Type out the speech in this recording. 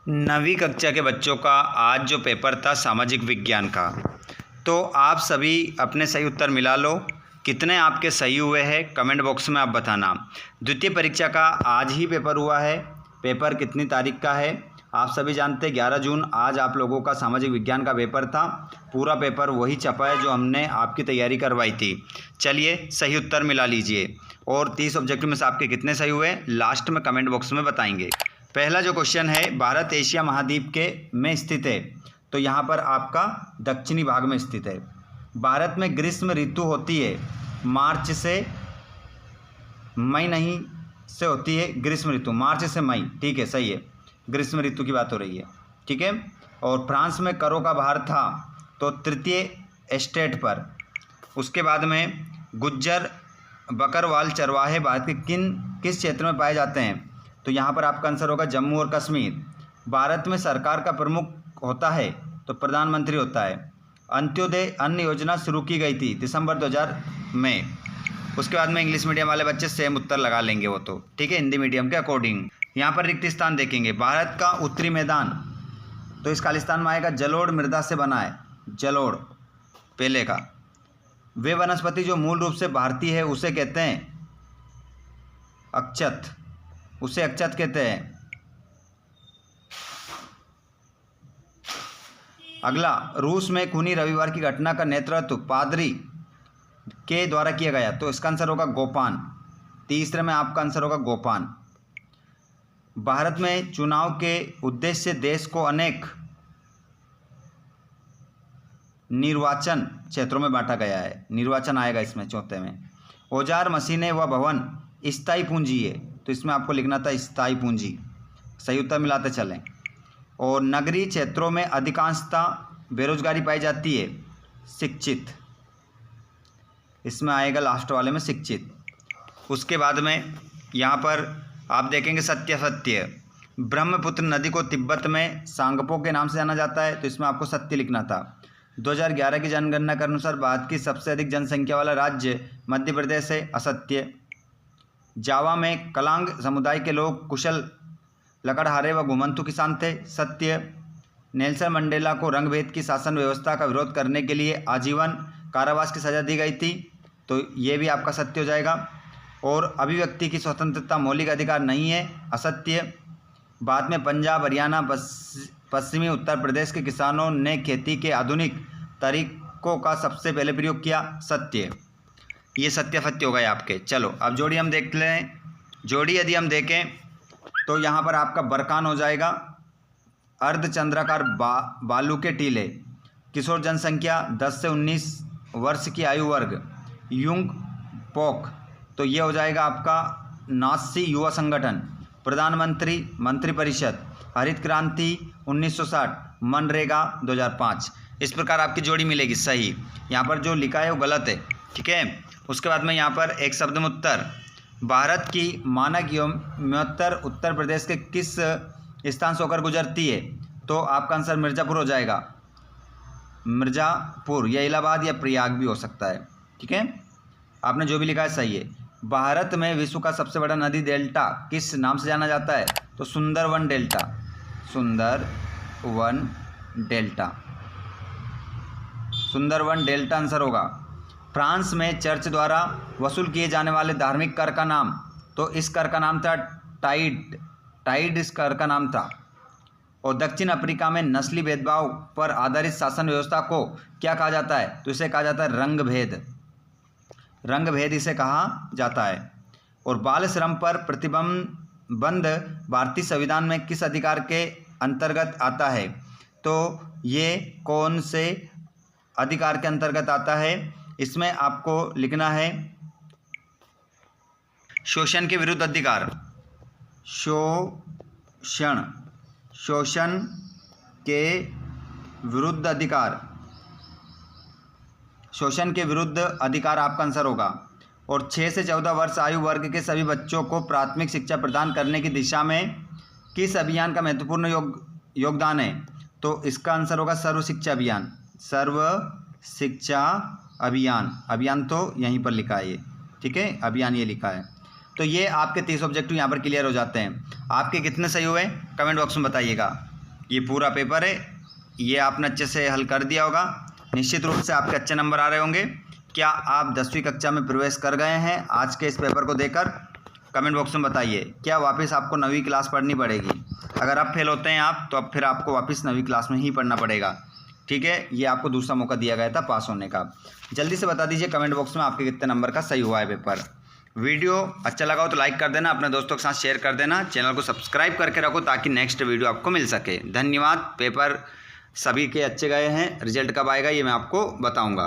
नवीं कक्षा के बच्चों का आज जो पेपर था सामाजिक विज्ञान का, तो आप सभी अपने सही उत्तर मिला लो। कितने आपके सही हुए हैं कमेंट बॉक्स में आप बताना। द्वितीय परीक्षा का आज ही पेपर हुआ है। पेपर कितनी तारीख का है आप सभी जानते हैं, 11 जून आज आप लोगों का सामाजिक विज्ञान का पेपर था। पूरा पेपर वही छपा है जो हमने आपकी तैयारी करवाई थी। चलिए सही उत्तर मिला लीजिए और 30 ऑब्जेक्टिव में से आपके कितने सही हुए लास्ट में कमेंट बॉक्स में बताएंगे। पहला जो क्वेश्चन है, भारत एशिया महाद्वीप के में स्थित है, तो यहाँ पर आपका दक्षिणी भाग में स्थित है। भारत में ग्रीष्म ऋतु होती है मार्च से मई, नहीं से होती है ग्रीष्म ऋतु मार्च से मई, ठीक है सही है, ग्रीष्म ऋतु की बात हो रही है, ठीक है। और फ्रांस में करों का भार था तो तृतीय स्टेट पर। उसके बाद में गुज्जर बकरवाल चरवाहे भारत के किस क्षेत्र में पाए जाते हैं, तो यहाँ पर आपका आंसर होगा जम्मू और कश्मीर। भारत में सरकार का प्रमुख होता है तो प्रधानमंत्री होता है। अंत्योदय अन्न योजना शुरू की गई थी दिसंबर 2000 में। उसके बाद में इंग्लिश मीडियम वाले बच्चे सेम उत्तर लगा लेंगे वो तो, ठीक है, हिंदी मीडियम के अकॉर्डिंग। यहाँ पर रिक्त स्थान देखेंगे, भारत का उत्तरी मैदान, तो इस खालिस्तान में आएगा जलोढ़ मृदा से बना है, जलोढ़ पहले का। वे वनस्पति जो मूल रूप से भारतीय है उसे कहते हैं अक्षत, उसे अक्षत कहते हैं। अगला, रूस में खूनी रविवार की घटना का नेतृत्व पादरी के द्वारा किया गया, तो इसका आंसर होगा गोपान। तीसरे में आपका आंसर होगा गोपान। भारत में चुनाव के उद्देश्य से देश को अनेक निर्वाचन क्षेत्रों में बांटा गया है, निर्वाचन आएगा इसमें चौथे में। औजार मशीनें व भवन स्थायी पूंजी है, तो इसमें आपको लिखना था स्थायी पूंजी, सही उत्तर मिलाते चलें। और नगरीय क्षेत्रों में अधिकांशता बेरोजगारी पाई जाती है, शिक्षित, इसमें आएगा लास्ट वाले में शिक्षित। उसके बाद में यहाँ पर आप देखेंगे सत्य, ब्रह्मपुत्र नदी को तिब्बत में सांगपो के नाम से जाना जाता है, तो इसमें आपको सत्य लिखना था। 2011 की जनगणना के अनुसार भारत की सबसे अधिक जनसंख्या वाला राज्य मध्य प्रदेश है, असत्य। जावा में कलांग समुदाय के लोग कुशल लकड़हारे व घुमंतु किसान थे, सत्य। नेल्सन मंडेला को रंगभेद की शासन व्यवस्था का विरोध करने के लिए आजीवन कारावास की सजा दी गई थी, तो ये भी आपका सत्य हो जाएगा। और अभिव्यक्ति की स्वतंत्रता मौलिक अधिकार नहीं है, असत्य। बाद में पंजाब, हरियाणा, पश्चिमी उत्तर प्रदेश के किसानों ने खेती के आधुनिक तरीकों का सबसे पहले प्रयोग किया, सत्य। ये सत्य हो गए आपके। चलो अब जोड़ी हम देख लें। जोड़ी यदि हम देखें तो यहाँ पर आपका बरकान हो जाएगा, अर्धचंद्राकार बालू के टीले। किशोर जनसंख्या 10 से 19 वर्ष की आयु वर्ग, युंग पोक, तो ये हो जाएगा आपका नासी युवा संगठन। प्रधानमंत्री मंत्रिपरिषद, हरित क्रांति 1960, मनरेगा 2005। इस प्रकार आपकी जोड़ी मिलेगी सही। यहाँ पर जो लिखा है वो गलत है, ठीक है। उसके बाद में यहाँ पर एक शब्द में उत्तर, भारत की मानक योम्योत्तर उत्तर प्रदेश के किस स्थान से होकर गुजरती है, तो आपका आंसर मिर्ज़ापुर हो जाएगा, मिर्ज़ापुर। या इलाहाबाद या प्रयाग भी हो सकता है, ठीक है। आपने जो भी लिखा है सही है। भारत में विश्व का सबसे बड़ा नदी डेल्टा किस नाम से जाना जाता है, तो Sundarban delta, Sundarban delta, Sundarban delta answer होगा। फ्रांस में चर्च द्वारा वसूल किए जाने वाले धार्मिक कर का नाम, तो इस कर का नाम था टाइड इस कर का नाम था। और दक्षिण अफ्रीका में नस्ली भेदभाव पर आधारित शासन व्यवस्था को क्या कहा जाता है, तो इसे कहा जाता है रंग भेद इसे कहा जाता है। और बाल श्रम पर प्रतिबंध भारतीय संविधान में किस अधिकार के अंतर्गत आता है, तो ये कौन से अधिकार के अंतर्गत आता है, इसमें आपको लिखना है शोषण के विरुद्ध अधिकार, शोषण के विरुद्ध अधिकार, शोषण के विरुद्ध अधिकार आपका आंसर होगा। और 6 से 14 वर्ष आयु वर्ग के सभी बच्चों को प्राथमिक शिक्षा प्रदान करने की दिशा में किस अभियान का महत्वपूर्ण योगदान है, तो इसका आंसर होगा सर्व शिक्षा अभियान, सर्व शिक्षा अभियान तो यहीं पर लिखा है ये, ठीक है, अभियान ये लिखा है। तो ये आपके 30 ऑब्जेक्टिव यहाँ पर क्लियर हो जाते हैं। आपके कितने सही हुए कमेंट बॉक्स में बताइएगा। ये पूरा पेपर है, ये आपने अच्छे से हल कर दिया होगा। निश्चित रूप से आपके अच्छे नंबर आ रहे होंगे। क्या आप 10वीं कक्षा में प्रवेश कर गए हैं आज के इस पेपर को देकर? कमेंट बॉक्स में बताइए। क्या वापस आपको 9वीं क्लास पढ़नी पड़ेगी? अगर अब फेल होते हैं आप तो अब फिर आपको वापस 9वीं क्लास में ही पढ़ना पड़ेगा। ठीक है, ये आपको दूसरा मौका दिया गया था पास होने का। जल्दी से बता दीजिए कमेंट बॉक्स में आपके कितने नंबर का सही हुआ है पेपर। वीडियो अच्छा लगा हो तो लाइक कर देना, अपने दोस्तों के साथ शेयर कर देना, चैनल को सब्सक्राइब करके रखो ताकि नेक्स्ट वीडियो आपको मिल सके। धन्यवाद। पेपर सभी के अच्छे गए हैं, रिजल्ट कब आएगा ये मैं आपको बताऊंगा।